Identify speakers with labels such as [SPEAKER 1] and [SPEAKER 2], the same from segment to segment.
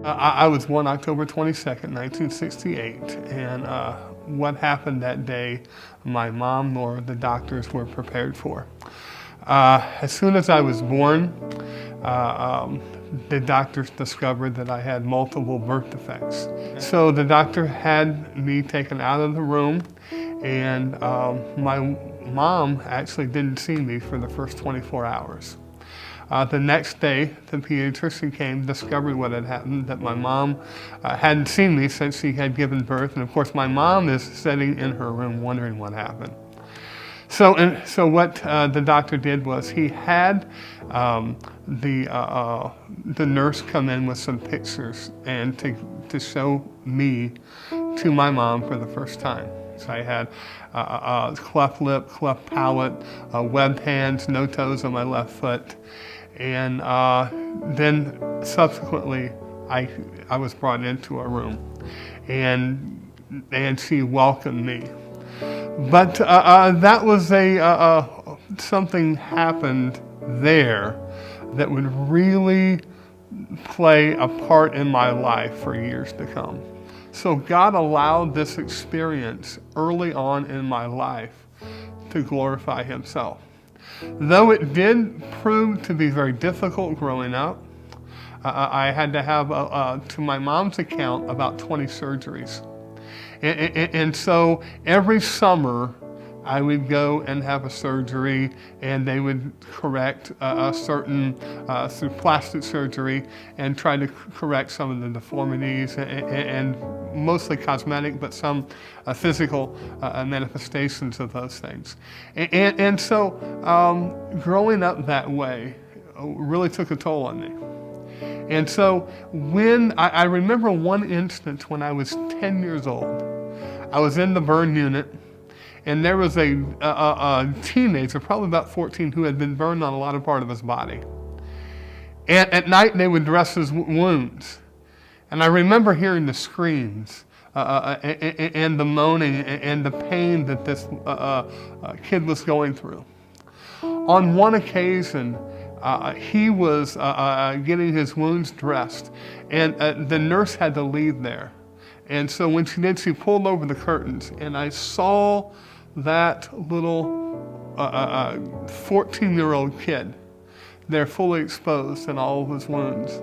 [SPEAKER 1] I was born October 22nd, 1968, and what happened that day, my mom nor the doctors were prepared for. As soon as I was born, the doctors discovered that I had multiple birth defects. So the doctor had me taken out of the room, and my mom actually didn't see me for the first 24 hours. The next day, the pediatrician came, discovered what had happened, that my mom hadn't seen me since she had given birth. And of course, my mom is sitting in her room wondering what happened. So what the doctor did was he had the nurse come in with some pictures and to show me to my mom for the first time. So I had cleft lip, cleft pallet, webbed hands, no toes on my left foot. And then subsequently, I was brought into a room, and she welcomed me. But that was something happened there that would really play a part in my life for years to come. So God allowed this experience early on in my life to glorify Himself. Though it did prove to be very difficult growing up, I had to have, to my mom's account, about 20 surgeries. And so every summer, I would go and have a surgery, and they would correct certain, through plastic surgery, and try to correct some of the deformities, and mostly cosmetic, but some physical manifestations of those things. And so growing up that way really took a toll on me. And so when I remember one instance when I was 10 years old, I was in the burn unit, and there was a teenager, probably about 14, who had been burned on a lot of part of his body. And at night, they would dress his wounds. And I remember hearing the screams and the moaning and the pain that this kid was going through. On one occasion, he was getting his wounds dressed, and the nurse had to leave there. And so when she did, she pulled over the curtains, and I saw that little 14-year-old kid there fully exposed in all of his wounds.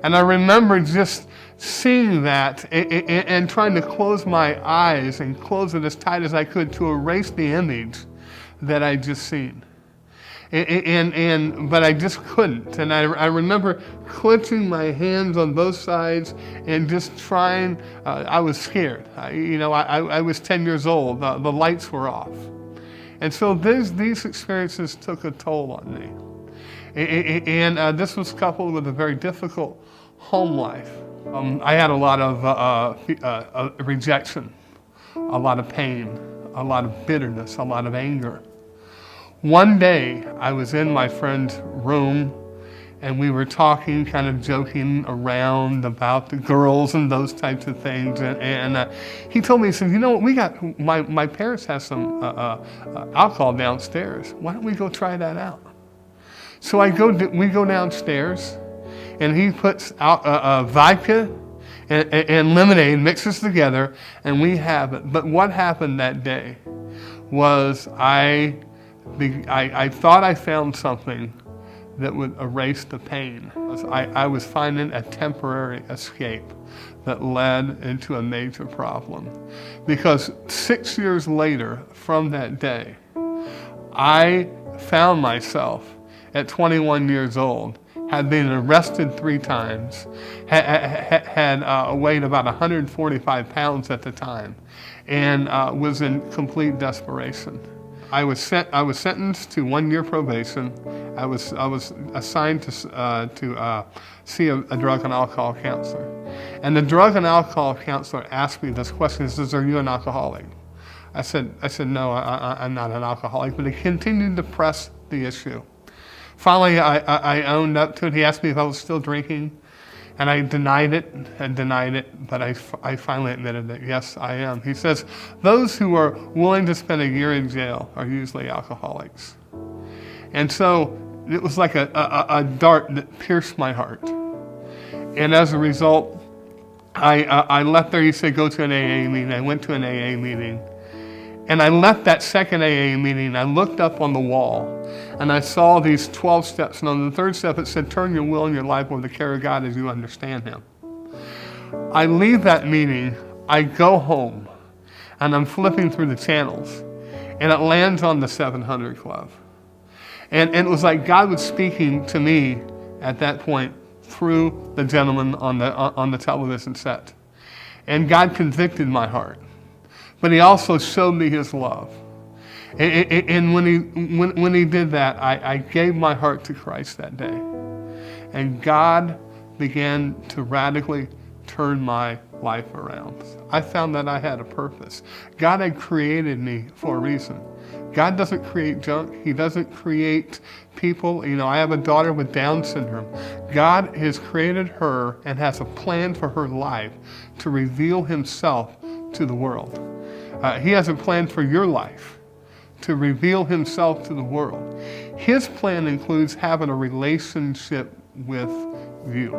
[SPEAKER 1] And I remember just seeing that and trying to close my eyes and close it as tight as I could to erase the image that I'd just seen. But I just couldn't. And I remember clenching my hands on both sides and just trying. I was scared. I was 10 years old. The lights were off. And so these experiences took a toll on me. And this was coupled with a very difficult home life. I had a lot of rejection, a lot of pain, a lot of bitterness, a lot of anger. One day, I was in my friend's room, and we were talking, kind of joking around about the girls and those types of things. And he told me, he said, you know what, my parents have some alcohol downstairs. Why don't we go try that out? So we go downstairs, and he puts out vodka and lemonade, mixes together, and we have it. But what happened that day was I thought I found something that would erase the pain. I was finding a temporary escape that led into a major problem. Because 6 years later from that day, I found myself at 21 years old, had been arrested 3 times, had weighed about 145 pounds at the time, and was in complete desperation. I was sentenced to 1 year probation. I was assigned to see a drug and alcohol counselor. And the drug and alcohol counselor asked me this question, he says, are you an alcoholic? I said, no, I'm not an alcoholic, but he continued to press the issue. Finally, I owned up to it. He asked me if I was still drinking, And I denied it and denied it, but I finally admitted that, yes, I am. He says, those who are willing to spend a year in jail are usually alcoholics. And so it was like a dart that pierced my heart. And as a result, I left there. He said, go to an AA meeting. I went to an AA meeting. And I left that second AA meeting. I looked up on the wall, and I saw these 12 steps. And on the third step, it said, turn your will and your life over to the care of God as you understand Him. I leave that meeting. I go home, and I'm flipping through the channels, and it lands on the 700 Club. And it was like God was speaking to me at that point through the gentleman on the television set. And God convicted my heart. But He also showed me His love. And when he did that, I gave my heart to Christ that day. And God began to radically turn my life around. I found that I had a purpose. God had created me for a reason. God doesn't create junk. He doesn't create people. I have a daughter with Down syndrome. God has created her and has a plan for her life to reveal Himself to the world. He has a plan for your life to reveal Himself to the world. His plan includes having a relationship with you.